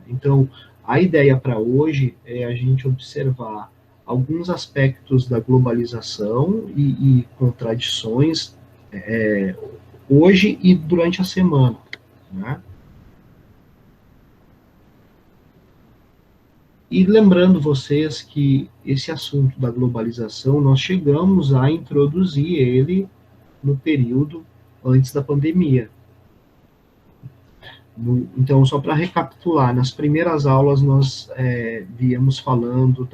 Então, a ideia para hoje é a gente observar alguns aspectos da globalização e contradições hoje e durante a semana, né? E lembrando vocês que esse assunto da globalização, nós chegamos a introduzir ele no período antes da pandemia. Então, só para recapitular, nas primeiras aulas nós víamos falando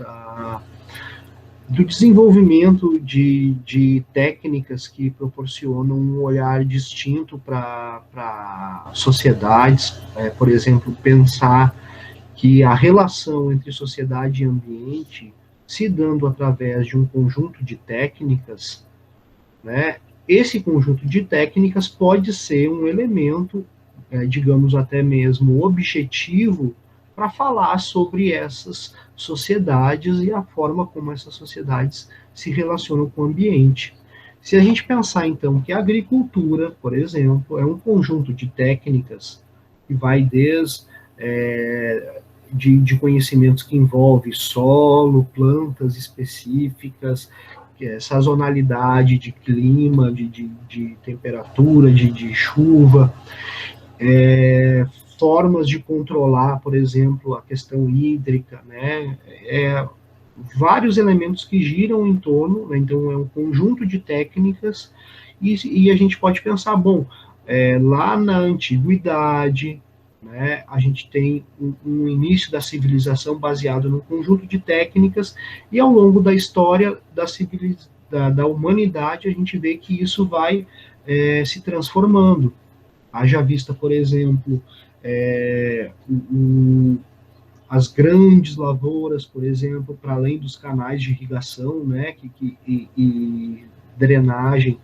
do desenvolvimento de técnicas que proporcionam um olhar distinto para sociedades, por exemplo, pensar que a relação entre sociedade e ambiente, se dando através de um conjunto de técnicas, né, esse conjunto de técnicas pode ser um elemento, digamos até mesmo objetivo, para falar sobre essas sociedades e a forma como essas sociedades se relacionam com o ambiente. Se a gente pensar, então, que a agricultura, por exemplo, é um conjunto de técnicas que vai desde de conhecimentos que envolve solo, plantas específicas, sazonalidade de clima, de temperatura, de chuva, formas de controlar, por exemplo, a questão hídrica, né? Vários elementos que giram em torno, né? Então é um conjunto de técnicas e a gente pode pensar, bom, lá na antiguidade, né, a gente tem um início da civilização baseado num conjunto de técnicas e ao longo da história da humanidade a gente vê que isso vai se transformando. Haja vista, por exemplo, as grandes lavouras, por exemplo, para além dos canais de irrigação, né, e drenagem,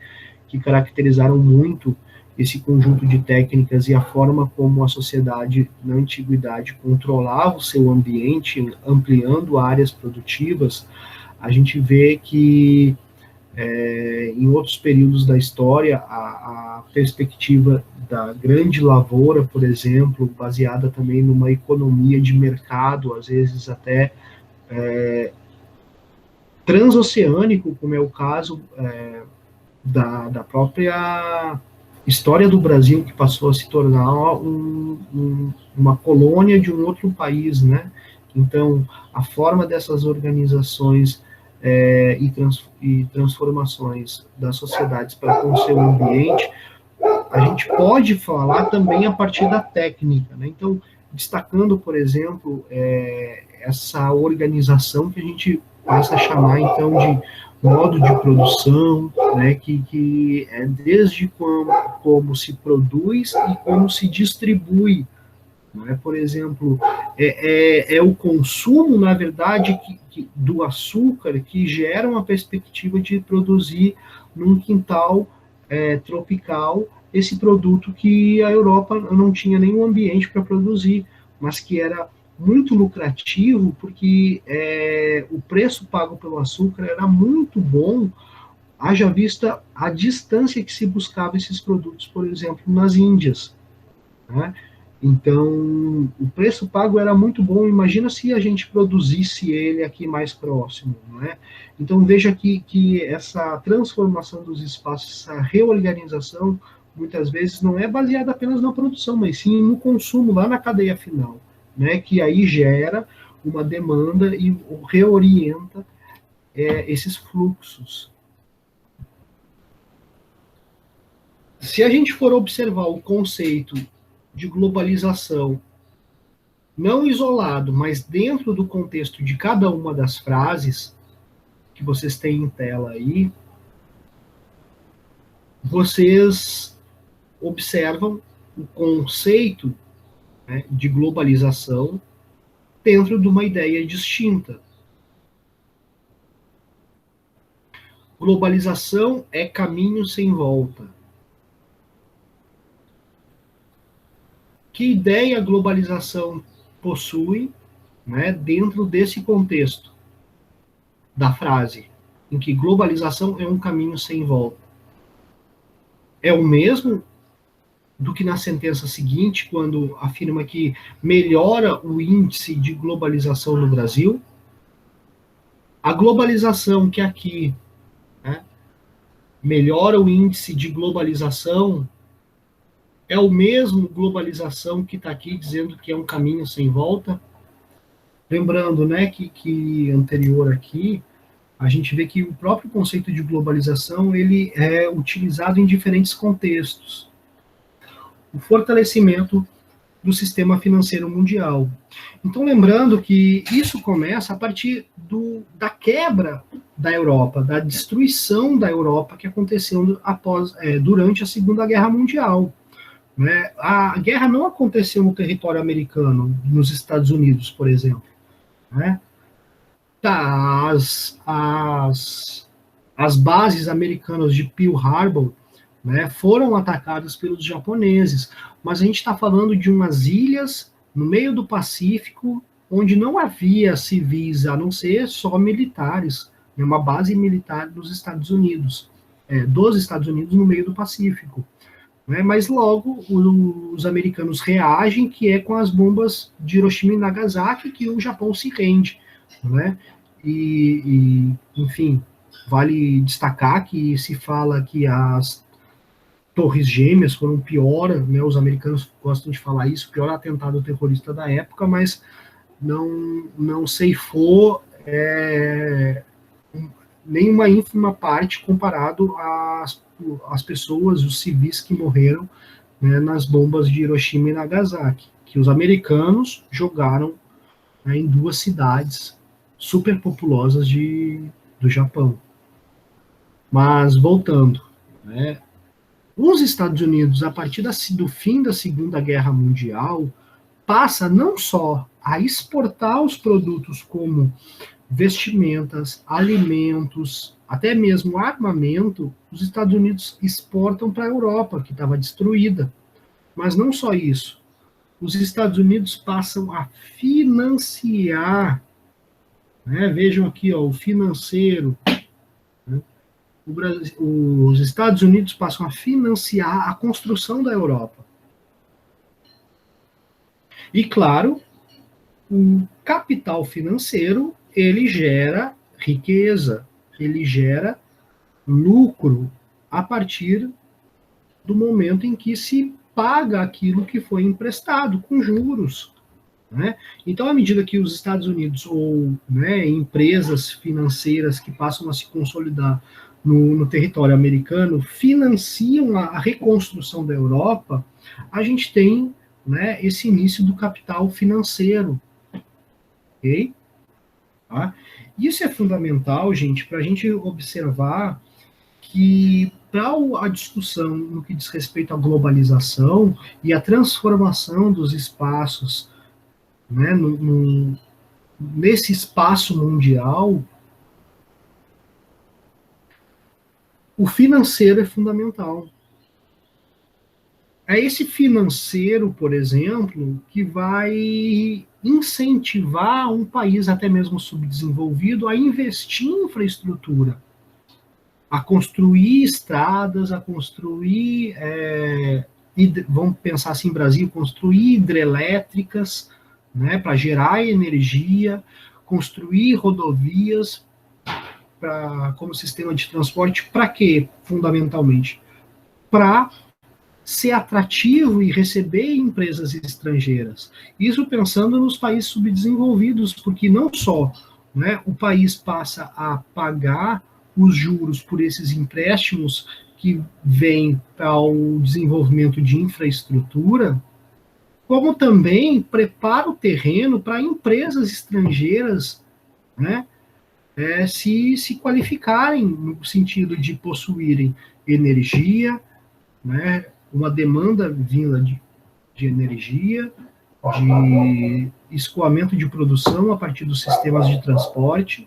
que caracterizaram muito esse conjunto de técnicas e a forma como a sociedade na antiguidade controlava o seu ambiente, ampliando áreas produtivas, a gente vê que em outros períodos da história, a perspectiva da grande lavoura, por exemplo, baseada também numa economia de mercado, às vezes até transoceânico, como é o caso da própria história do Brasil, que passou a se tornar uma colônia de um outro país, né? Então, a forma dessas organizações e transformações das sociedades para com o seu ambiente, a gente pode falar também a partir da técnica, né? Então, destacando, por exemplo, essa organização que a gente passa a chamar, então, de modo de produção, né, que é desde como se produz e como se distribui. Né? Por exemplo, o consumo, na verdade, do açúcar que gera uma perspectiva de produzir num quintal tropical esse produto que a Europa não tinha nenhum ambiente para produzir, mas que era muito lucrativo porque o preço pago pelo açúcar era muito bom, haja vista a distância que se buscava esses produtos, por exemplo, nas Índias. Né? Então, o preço pago era muito bom. Imagina se a gente produzisse ele aqui mais próximo, não é? Então, veja que essa transformação dos espaços, essa reorganização, muitas vezes não é baseada apenas na produção, mas sim no consumo, lá na cadeia final, né? Que aí gera uma demanda e reorienta esses fluxos. Se a gente for observar o conceito de globalização, não isolado, mas dentro do contexto de cada uma das frases que vocês têm em tela aí, vocês observam o conceito, né, de globalização dentro de uma ideia distinta. Globalização é caminho sem volta. Que ideia a globalização possui, né, dentro desse contexto da frase, em que globalização é um caminho sem volta? É o mesmo do que na sentença seguinte, quando afirma que melhora o índice de globalização no Brasil. A globalização que aqui, né, melhora o índice de globalização é o mesmo globalização que está aqui dizendo que é um caminho sem volta. Lembrando, né, que anterior aqui, a gente vê que o próprio conceito de globalização ele é utilizado em diferentes contextos. O fortalecimento do sistema financeiro mundial. Então, lembrando que isso começa a partir da quebra da Europa, da destruição da Europa que aconteceu durante a Segunda Guerra Mundial. Né? A guerra não aconteceu no território americano, nos Estados Unidos, por exemplo. Né? Tá, as bases americanas de Pearl Harbor, né, foram atacadas pelos japoneses, mas a gente está falando de umas ilhas no meio do Pacífico, onde não havia civis, a não ser só militares, né, uma base militar dos Estados Unidos no meio do Pacífico. Né, mas logo os americanos reagem, que é com as bombas de Hiroshima e Nagasaki, que o Japão se rende. Né, enfim, vale destacar que se fala que as Torres Gêmeas foram o pior, né, os americanos gostam de falar isso, o pior atentado terrorista da época, mas não ceifou nenhuma ínfima parte comparado às pessoas, os civis que morreram, né, nas bombas de Hiroshima e Nagasaki, que os americanos jogaram, né, em duas cidades super populosas do Japão. Mas, voltando, né, os Estados Unidos, a partir do fim da Segunda Guerra Mundial, passa não só a exportar os produtos como vestimentas, alimentos, até mesmo armamento, os Estados Unidos exportam para a Europa, que estava destruída. Mas não só isso. Os Estados Unidos passam a financiar, né, vejam aqui, ó, o financeiro, né, os Estados Unidos passam a financiar a construção da Europa. E, claro, o capital financeiro, ele gera riqueza, ele gera lucro a partir do momento em que se paga aquilo que foi emprestado, com juros. Né? Então, à medida que os Estados Unidos ou, né, empresas financeiras que passam a se consolidar no território americano financiam a reconstrução da Europa, a gente tem, né, esse início do capital financeiro. Ok? Tá? Isso é fundamental, gente, para a gente observar que para a discussão no que diz respeito à globalização e à transformação dos espaços, né, nesse espaço mundial, o financeiro é fundamental. É esse financeiro, por exemplo, que vai incentivar um país, até mesmo subdesenvolvido, a investir em infraestrutura, a construir estradas, a construir, vamos pensar assim, Brasil, construir hidrelétricas, né, para gerar energia, construir rodovias como sistema de transporte, para quê, fundamentalmente? Para ser atrativo e receber empresas estrangeiras. Isso pensando nos países subdesenvolvidos, porque não só, né, o país passa a pagar os juros por esses empréstimos que vêm para o desenvolvimento de infraestrutura, como também prepara o terreno para empresas estrangeiras, né, se qualificarem no sentido de possuírem energia, né, uma demanda vinda de energia, de escoamento de produção a partir dos sistemas de transporte.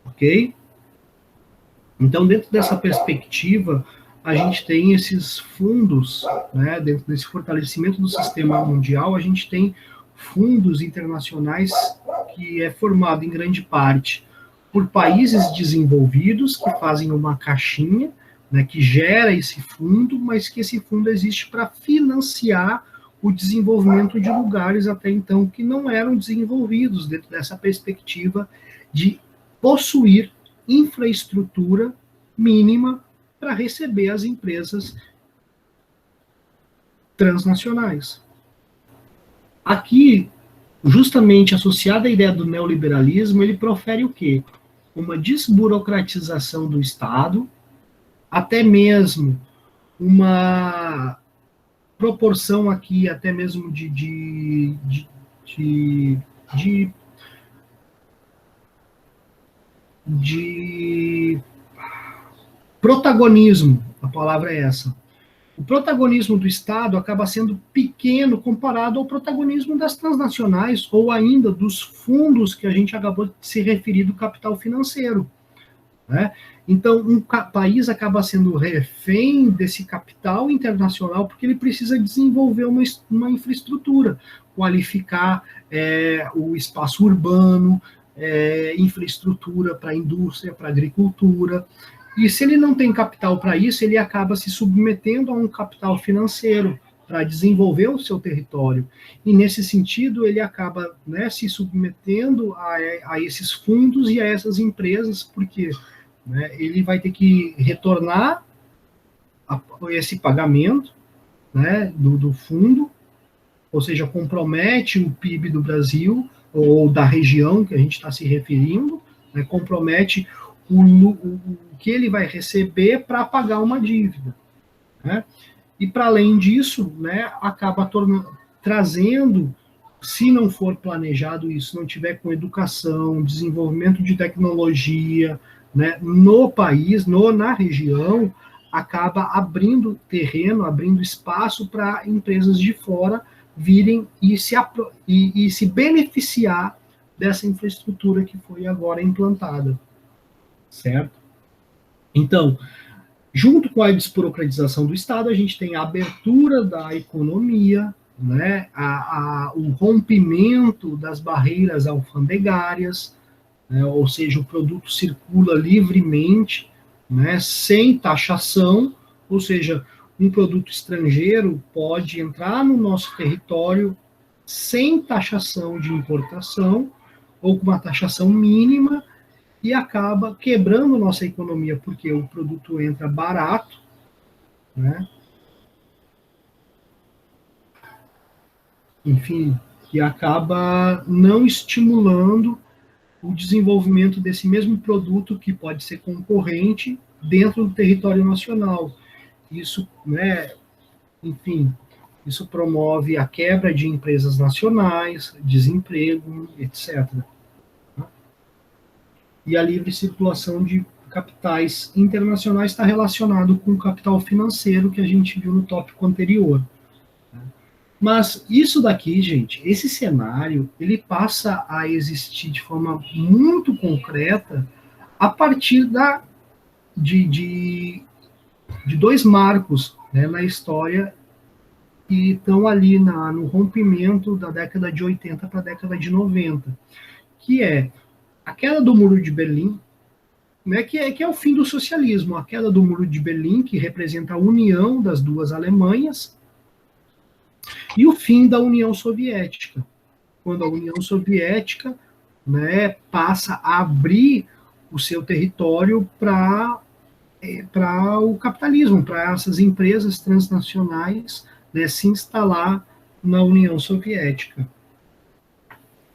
Ok? Então, dentro dessa perspectiva, a gente tem esses fundos, né, dentro desse fortalecimento do sistema mundial, a gente tem fundos internacionais que é formado em grande parte por países desenvolvidos que fazem uma caixinha, né, que gera esse fundo, mas que esse fundo existe para financiar o desenvolvimento de lugares até então que não eram desenvolvidos dentro dessa perspectiva de possuir infraestrutura mínima para receber as empresas transnacionais. Aqui, justamente associada à ideia do neoliberalismo, ele profere o quê? Uma desburocratização do Estado, até mesmo uma proporção aqui, até mesmo de, de protagonismo, a palavra é essa. O protagonismo do Estado acaba sendo pequeno comparado ao protagonismo das transnacionais ou ainda dos fundos que a gente acabou de se referir do capital financeiro. Né? Então, um país acaba sendo refém desse capital internacional porque ele precisa desenvolver uma infraestrutura, qualificar o espaço urbano, infraestrutura para a indústria, para a agricultura. E se ele não tem capital para isso, ele acaba se submetendo a um capital financeiro para desenvolver o seu território. E, nesse sentido, ele acaba, né, se submetendo a esses fundos e a essas empresas, porque, né, ele vai ter que retornar esse pagamento, né, do fundo, ou seja, compromete o PIB do Brasil ou da região que a gente está se referindo, né, compromete o que ele vai receber para pagar uma dívida. Né? E, para além disso, né, acaba trazendo, se não for planejado isso, não tiver com educação, desenvolvimento de tecnologia, né, no país, na região, acaba abrindo terreno, abrindo espaço para empresas de fora virem e se beneficiar dessa infraestrutura que foi agora implantada. Certo? Então, junto com a desburocratização do Estado, a gente tem a abertura da economia, né, o rompimento das barreiras alfandegárias, né, ou seja, o produto circula livremente, né, sem taxação, ou seja, um produto estrangeiro pode entrar no nosso território sem taxação de importação, ou com uma taxação mínima, e acaba quebrando nossa economia, porque o produto entra barato, né? Enfim, e acaba não estimulando o desenvolvimento desse mesmo produto que pode ser concorrente dentro do território nacional. Isso, né, enfim, isso promove a quebra de empresas nacionais, desemprego, etc. E a livre circulação de capitais internacionais está relacionado com o capital financeiro que a gente viu no tópico anterior. Mas isso daqui, gente, esse cenário, ele passa a existir de forma muito concreta a partir de dois marcos, né, na história que estão ali no rompimento da década de 80 para a década de 90, que é a queda do Muro de Berlim, né, que é o fim do socialismo, a queda do Muro de Berlim, que representa a união das duas Alemanhas, e o fim da União Soviética, quando a União Soviética, né, passa a abrir o seu território para o capitalismo, para essas empresas transnacionais, né, se instalar na União Soviética.